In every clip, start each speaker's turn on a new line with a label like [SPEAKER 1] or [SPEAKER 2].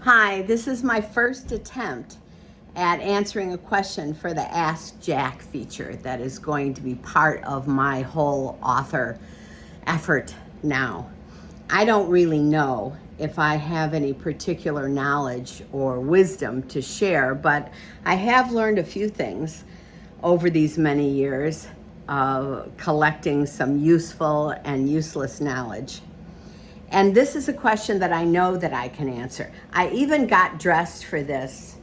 [SPEAKER 1] Hi, this is my first attempt at answering a question for the Ask Jack feature that is going to be part of my whole author effort now. I don't really know if I have any particular knowledge or wisdom to share, but I have learned a few things over these many years of collecting some useful and useless knowledge. And this is a question that I know that I can answer. I even got dressed for this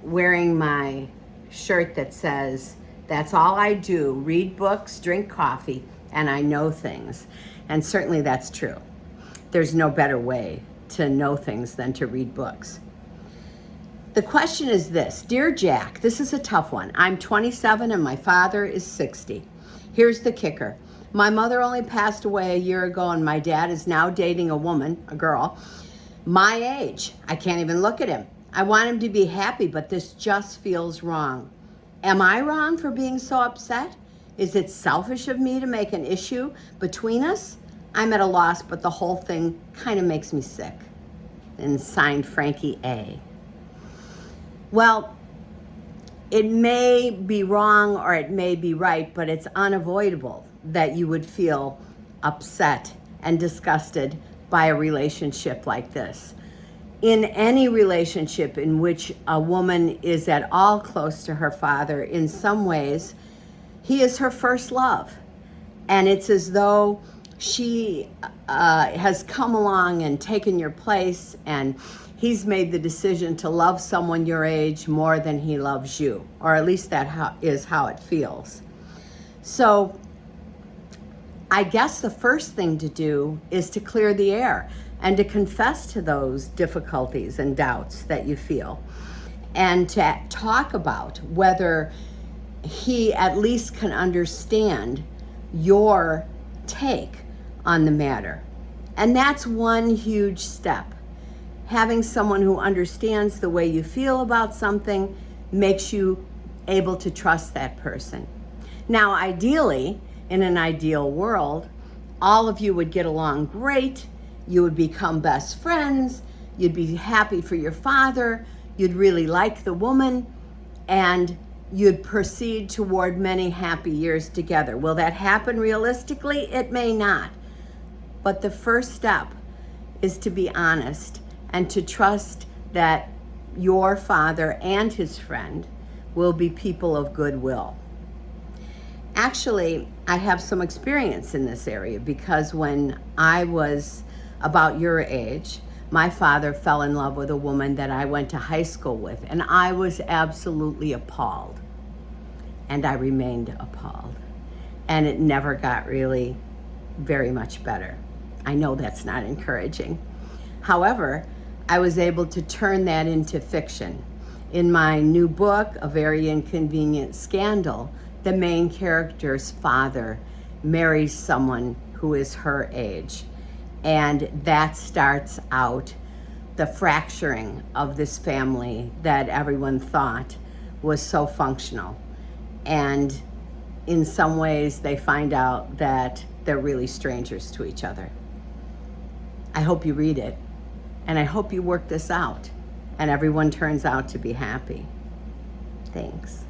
[SPEAKER 1] wearing my shirt that says, "That's all I do, read books, drink coffee, and I know things." And certainly that's true. There's no better way to know things than to read books. The question is this: Dear Jack, this is a tough one. I'm 27 and my father is 60. Here's the kicker. My mother only passed away a year ago and my dad is now dating a woman, a girl, my age. I can't even look at him. I want him to be happy, but this just feels wrong. Am I wrong for being so upset? Is it selfish of me to make an issue between us? I'm at a loss, but the whole thing kind of makes me sick. And signed, Frankie A. Well, it may be wrong or it may be right, but it's unavoidable that you would feel upset and disgusted by a relationship like this. In any relationship in which a woman is at all close to her father, in some ways, he is her first love. And it's as though she has come along and taken your place, and he's made the decision to love someone your age more than he loves you, or at least that is how it feels. So I guess the first thing to do is to clear the air and to confess to those difficulties and doubts that you feel, and to talk about whether he at least can understand your take on the matter. And that's one huge step. Having someone who understands the way you feel about something makes you able to trust that person. Now, ideally, in an ideal world, all of you would get along great, you would become best friends, you'd be happy for your father, you'd really like the woman, and you'd proceed toward many happy years together. Will that happen realistically? It may not. But the first step is to be honest and to trust that your father and his friend will be people of goodwill. Actually, I have some experience in this area because when I was about your age, my father fell in love with a woman that I went to high school with, and I was absolutely appalled. And I remained appalled. And it never got really very much better. I know that's not encouraging. However, I was able to turn that into fiction. In my new book, A Very Inconvenient Scandal, the main character's father marries someone who is her age. And that starts out the fracturing of this family that everyone thought was so functional. And in some ways, they find out that they're really strangers to each other. I hope you read it, and I hope you work this out, and everyone turns out to be happy. Thanks.